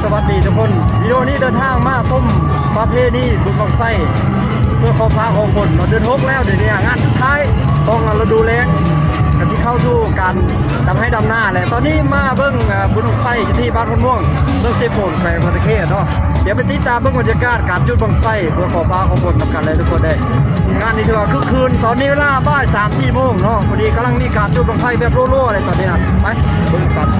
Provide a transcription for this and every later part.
สวัสดีทุกคนวิดีโอนี้เดินทางมาส้มประเพณีบุญบังไฟเพื่อขอพาของคนเราเดินทกแล้วเดี๋ยวนี้งานสุดท้ายต้องเราดูแลกันที่เข้าสู่การทำให้ดำหน้าเลยตอนนี้มาเบิ้งบุญบังไฟที่บ้านคนม่วงเบิ้งเซโปนแขวงพัทเขตเนาะเดี๋ยวไปติดตามเบิ้งบรรยากาศการจุดบังไฟเพื่อขอพาของคนทำกันเลยทุกคนได้งานนี้ถือว่าคึกคืนตอนนี้เวลาบ่าย3-4 โมงเนาะพอดีกำลังมีการจุดบังไฟแบบโล่ๆอะไรตอนนี้นะไปเบิ้งกัน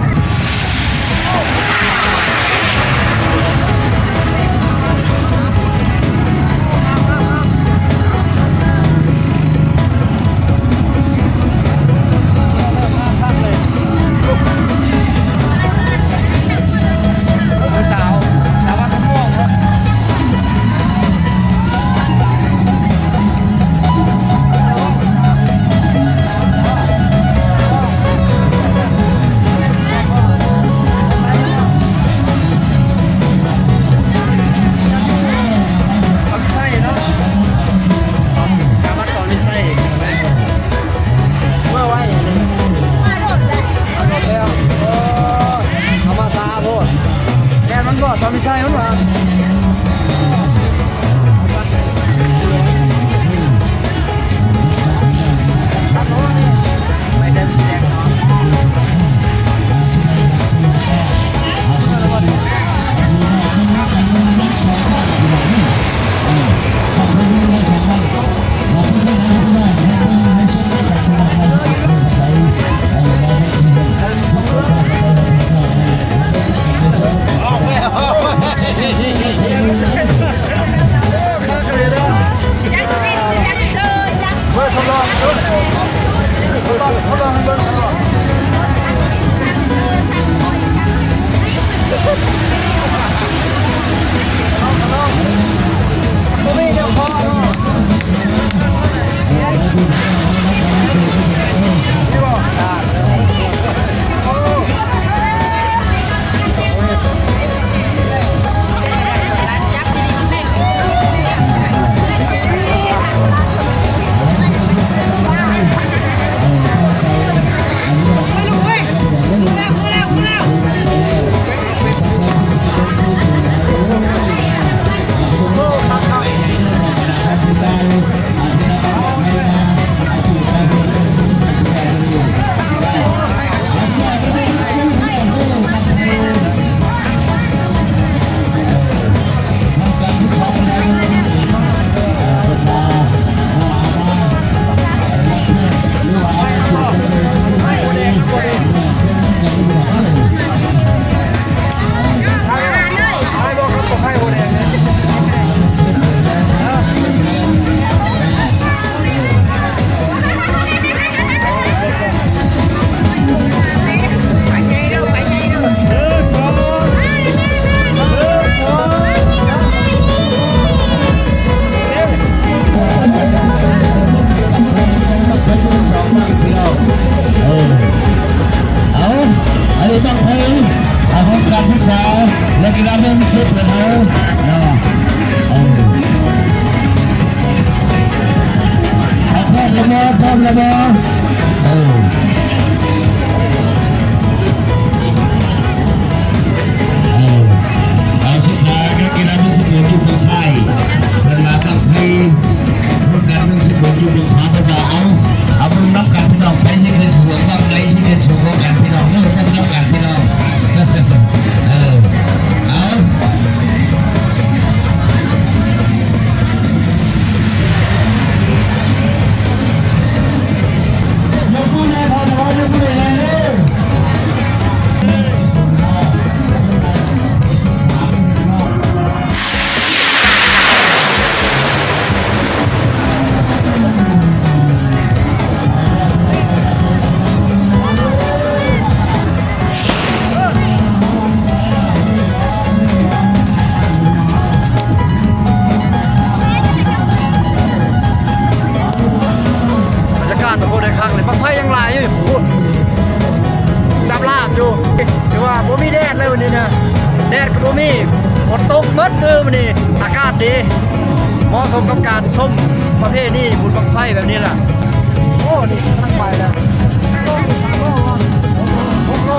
เหมาะสมกับการส้มประเภทนี้บุญบังไฟแบบนี้แหละโอ้นี่ทั้งไปแล้ว6 โล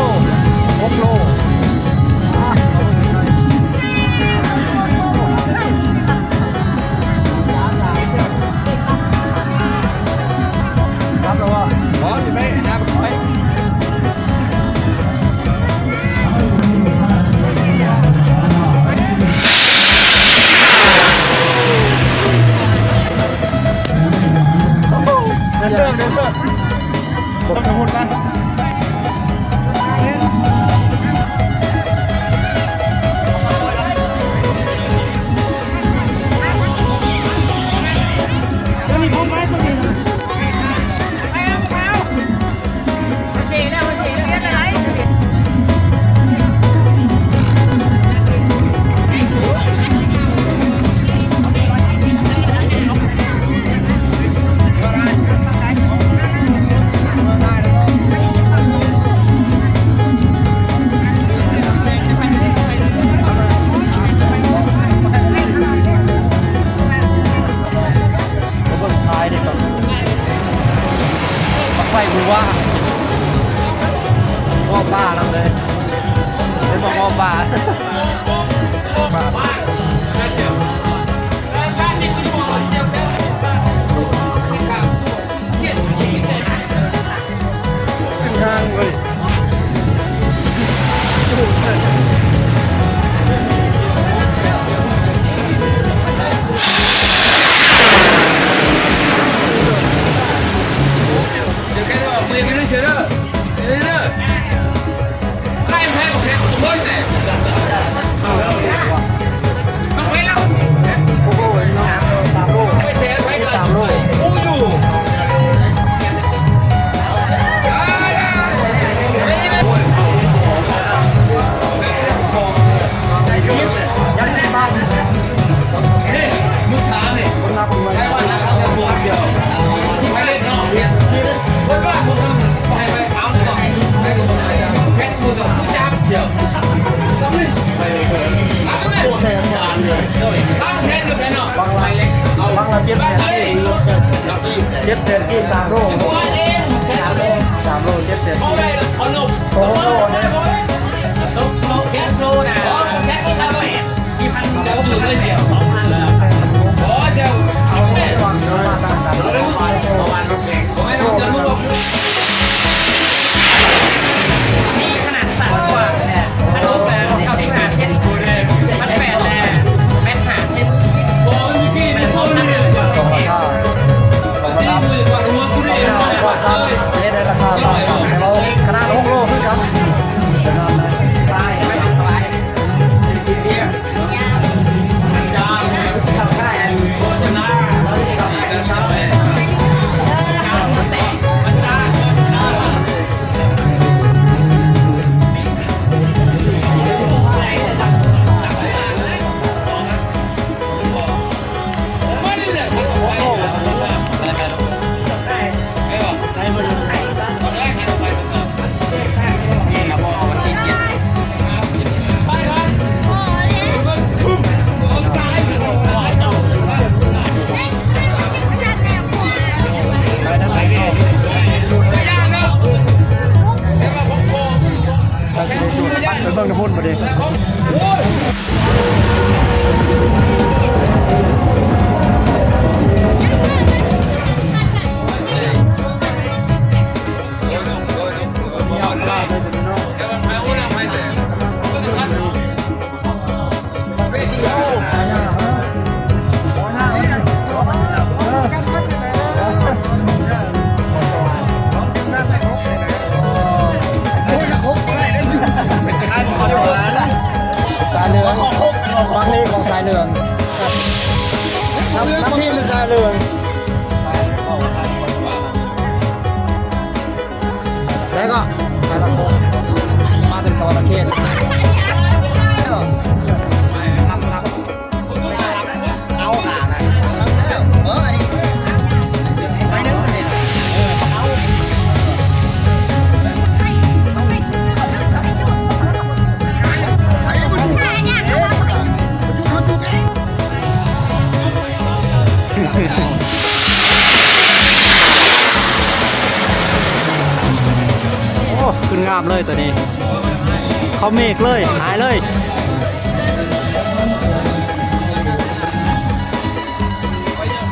6 โลรับแล้วว่าอ๋อไม่น้ำไปเดินต้องพูดกันไฟดูว่าบ้าแล้วเลยเป็นบอกบ้าทางเลยบางเรา7 แสนกี่3 โล7 แสนกี่โอ้โหเนี่ยแค่โลนะแค่ก็300กี่พันเดี๋ยวก็เลยเดียว2,000แล้วโอ้เจ้าเอาแค่วางเนื้อมาตามกันประมาณรถแข่งผมไม่ต้องจะรู้นี่ขนาดสั่นกว่าเนี่ยถ้ารถแบบ95 เซนมัน8แล้วแม่น5 เซนโอ้ยกี่เนี่ยชนนั่นเลยเดี๋ยวแข่งว่าซ้ำเล่นในราคาต่างกันแต่เราขนาด6 โลขึ้นครับขนาดไหนไปไม่ต้องไปกินเดียวจางทำได้โฆษณาแล้วที่เขาขายกันครับเป็นเบิ่งน้ำพุ่นประเดี๋สายเหลืองบางนี้ของสายเหลืองน้ำที่เป็นสายเหลืองแล้วก็สายลำโพงมาถึงสวรรค์เขตเอาหาอะไร โอ้ขึ้นงามเลยตัวนี้เขาเมฆเลยหายเลย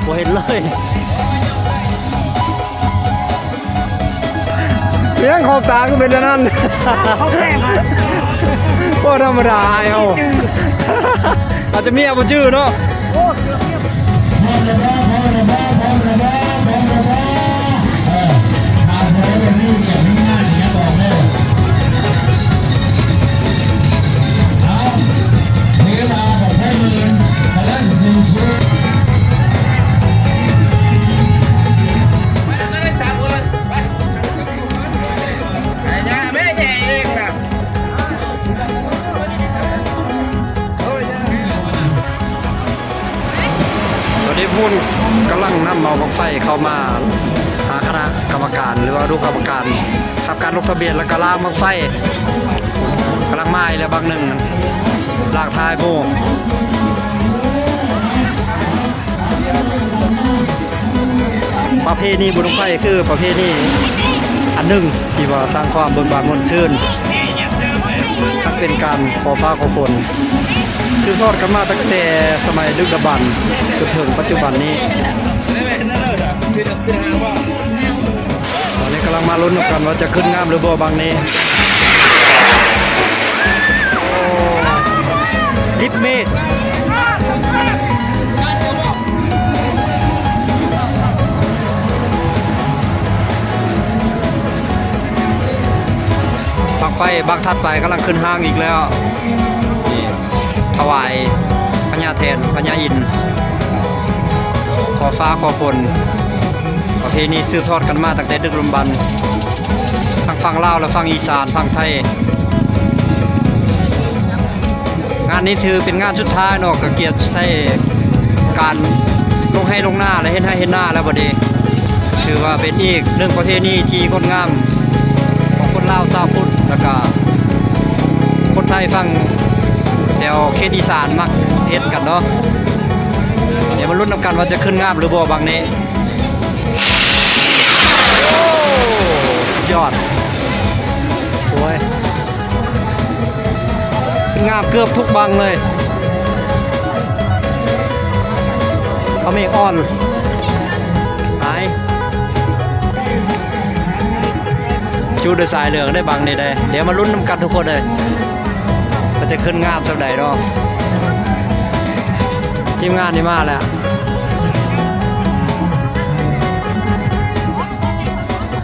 บ่เห็นเลยเลี้ยงขอบตาก็เป็นนั่นเขาแก่มาก็ธรรมดาเอาอาจจะมีเอาชื่อเนาะพุ่นกำลังนำเอาบั้งไฟเข้ามาหาคณะกรรมการหรือว่าลูกกรรมการทำการลงทะเบียนแล้วก็ล่างบั้งไฟกำลังไม้แล้วบางหนึ่งลากทายโม่ประเพณีบุญบั้งไฟคือประเพณีอันหนึ่งที่ว่าสร้างความเบิกบานมวลชื่นทั้งเป็นการขอฟ้าขอฝนสืบทอดกันมาตั้งแต่สมัยดึกดำบรรพ์จนถึงปัจจุบันนี้ตอนนี้กำลังมาลุ้นกันว่าจะขึ้นงามหรือบ่บางนี้ลิปเมดบังไฟบังทัดไปกำลังขึ้นห้างอีกแล้วถวายพญาแทนพญาอินขอฟ้าขอฝนประเพณีสืบทอดกันมาตั้งแต่ดึกดำบรรพ์ทั้งฝั่งลาวและฝั่งอีสานฝั่งไทยงานนี้ถือเป็นงานสุดท้ายเนาะก็เกียรติใช้การลงให้ลงหน้าและเห็นให้เห็นหน้าแล้วบัดนี้ถือว่าเป็นอีกเรื่องประเพณีที่งดงามของคนลาวชาวพุทธแล้วก็คนไทยฝั่งแถวเขตอีสานมักเฮ็ดกันเนาะเดี๋ยวมาลุ้นกันว่าจะขึ้นงามหรือบ่บางนี้โอ้สุดยอดสวยขึ้นงามเกือบทุกบังเลยเขาเมฆอ่อนหายชูด้วยสายเหลืองได้บังนี่ได้เดี๋ยวมาลุ้นกันทุกคนเลยจะขึ้นงามเท่าใดเนาะทีมงานนี่มาแล้ว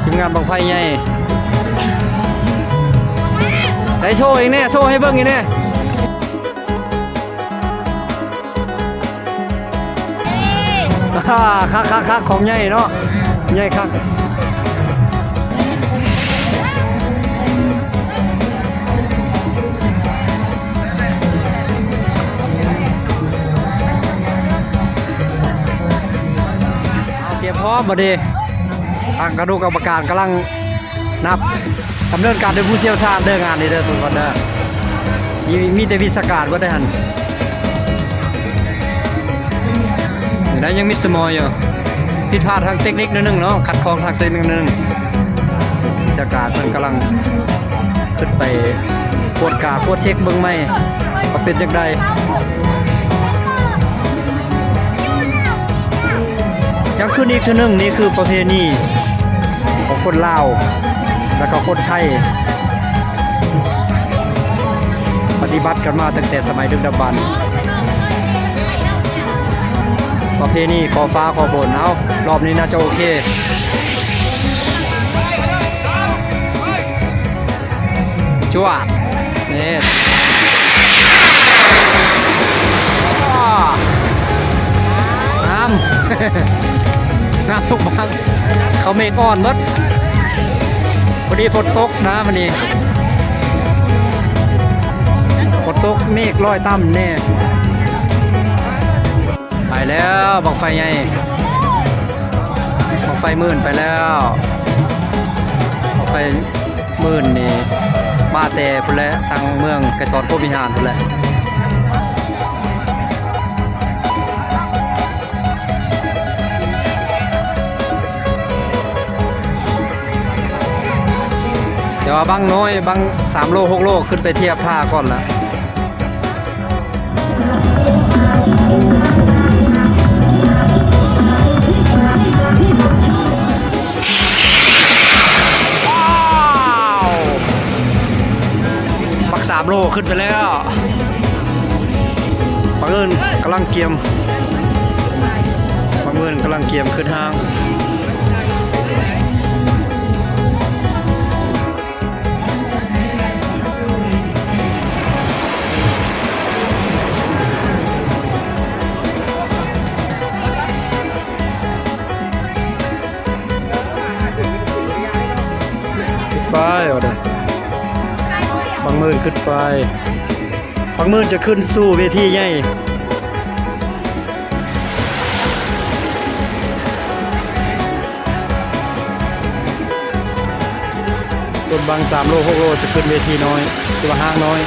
ทีมงานบังไฟใหญ่ใส่โชว์อีกเนี่ยโชว์ให้เบิ่งอีกเนี่ยคักของใหญ่เนาะใหญ่คักพร้อมมาดีทางกระดูกกรรมการกำลังนับดำเนินการโดยผู้เชี่ยวชาญเรื่องงานนี้เด้อทุกคนเด้อมีแต่วิศการว่าได้หันแล้วยังมิดสมอยอยู่ผิดพลาดทางเทคนิคนิดนึงเนาะขัดข้องทางเทคนิคนิดนึงวิศการมันกำลังขึ้นไปตรวจกาตรวจเช็คเบื้องไม่ว่าเป็นอย่างไรยังขึ้นอีกทีหนึ่งนี่คือประเพณีของคนลาวและก็คนไทยปฏิบัติกันมาตั้งแต่สมัยดึกดำบรรพ์ประเพณีขอฟ้าขอฝนเอารอบนี้น่าจะโอเคจั่วนี่น้ำ น้ำสุกบังเขาเมฆอ่อนมดพอดีฝนตกนะวันนี้ฝนตกเมฆลอยต่ำแน่ไปแล้วบังไฟใหญ่บังไฟหมื่นไปแล้วบังไฟหมื่นนี่มาแต่พุ่นแหละทางเมืองไกรสอนโคบิหารพุ่นแหละ เดี๋ยวว่าบังน้อยบัง3 โล 6 โลขึ้นไปเทียบท่าก่อนละบัก3 โลขึ้นไปแล้วบังเอิญกำลังเกียมขึ้นห้างไปเอาเด้อบางมื่นขึ้นไปบางมื่นจะขึ้นสู่เวทีใหญ่ส่วนบาง3 โล 6 โลจะขึ้นเวทีน้อยตัวห้างน้อย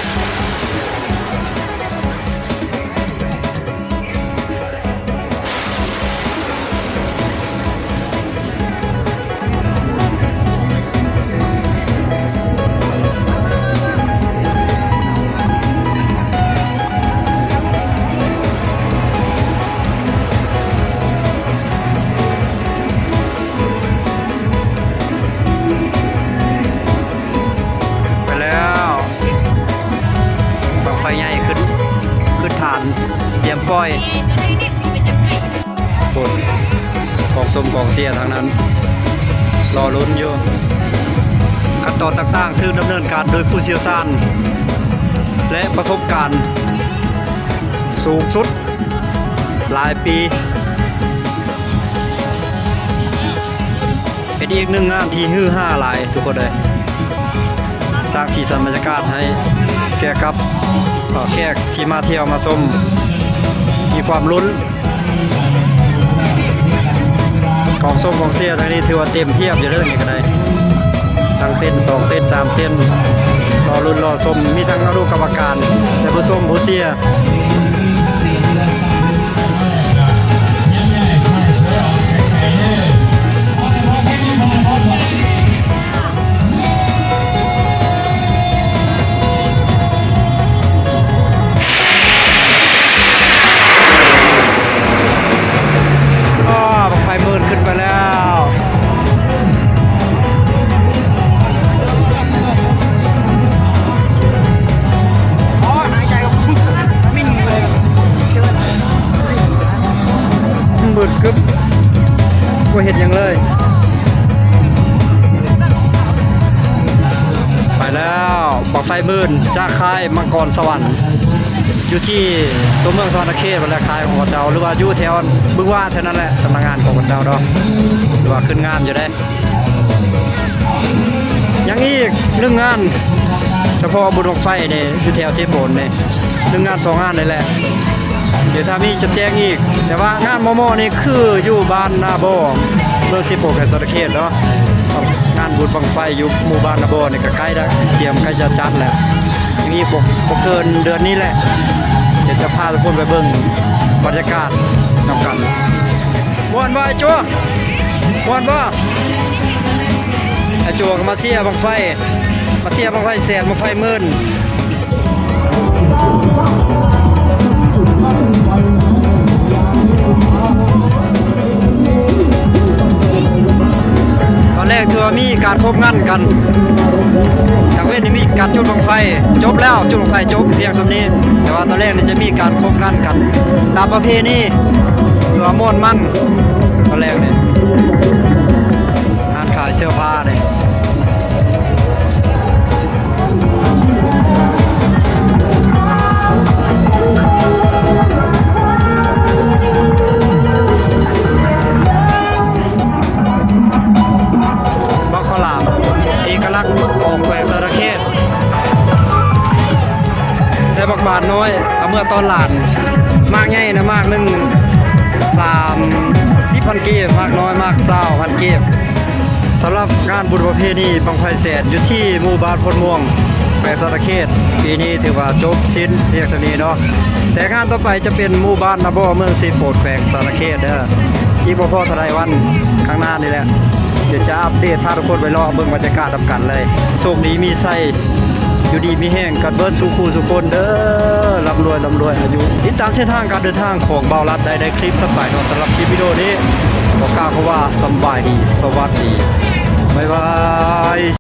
เตรียมปล่อยบนกองส้มกองเสียทางนั้นรอลุ้นอยู่ขั้นตอนต่างๆซึ่งดำเนินการโดยผู้เชี่ยวชาญและประสบการณ์สูงสุดหลายปีเป็นอีกหนึ่งงานที่ฮือฮาหลายทุกคนเลยสร้างสีสันบรรยากาศให้แก่กับแขกที่มาเที่ยวมาชมมีความลุ้นของส้มของเสียทางนี้ถือว่าเต็มเพียบอยู่เลยนี่ก็ได้ทั้งเต้น2 เต้น 3 เต้นรอลุ้นรอชมมีทั้งลูกกรรมการและผู้ชมผู้เสียขึ้นไปแล้วหายใจกับมิ่งเลยบืดกึบก็เห็นอย่างเลยไปแล้วปักไฟมื่นจากค่ายมังกรสวรรค์อยู่ที่ตัวเมืองสวรรณเขตเป็นแหล่งขายของวัดเจ้าหรือว่าอยู่แถวบึงว่าเท่านั้นแหละสำนักงานของวัดเจ้าดอกหรือว่าขึ้นงานอยู่ได้ยังอีก1 งานเฉพาะบุญบั้งไฟเนี่ยอยู่แถวเซโปนเนี่ย1 งาน 2 งานเลยแหละเดี๋ยวถ้ามีจะแจ้งอีกแต่ว่างานโมนี่คืออยู่บ้านนาโบเมืองเซโปนแห่งสวรรณเขตเนาะงานบุญบั้งไฟอยู่หมู่บ้านนาโบนี่ก็ใกล้แล้วเตรียมใกล้จะจัดแล้วมีปกเกินเดือนนี้แหละเดี๋ยวจะพาทุกคนไปเบิ่งบรรยากาศนำกันม่วนบ่ไอ้จัวม่วนบ่ไอ้จัวก็มาเสียบังไฟแสนบังไฟหมื่นตอนแรกคือว่ามีการพบงานกันจากเว้นนี่มีการจุดบังไฟจบแล้วจุดบังไฟจบเพียงสำนี้แต่ว่าตอนแรกนี่จะมีการพบงานกันตามประเพณีตัวม่วนมั่นตอนแรกเนี่ยงานขายเสื้อผ้าเนี่ยบักขลามเอกลักษณ์ของแขวงสวรรณเขตแต่บักบาทน้อยเอาเมื่อตอนหลานมากใหญ่นะมาก1 30,000 กีบมากน้อยมาก20,000 กีบสำหรับงานบุญประเพณีบังไฟแสนอยู่ที่หมู่บ้านพลม่วงแขวงสวรรณเขตปีนี้ถือว่าจบสิ้นเพียงเท่านี้เนาะแต่งานต่อไปจะเป็นหมู่บ้านนาโบเมืองสีโปดแขวงสวรรณเขตเด้ออีกบ่พอเท่าไรวันข้างหน้านี่แหละ เดี๋ยวจะอัปเดตพาทุกคนไปรอเบิ่งบรรยากาศนํกันเลยโชคดีมีไส้อยู่ดีมีแห้งกันเบิดสู่คู่สู่คนเด้อร่ำรวยอายุติดตามเส้นทางการเดินทางของเบารัดได้ในคลิปสบายเนาะสำหรับคลิปวิดีโอนี้ขอกล่าวคำว่าสำบายดีสวัสดีบ๊ายบาย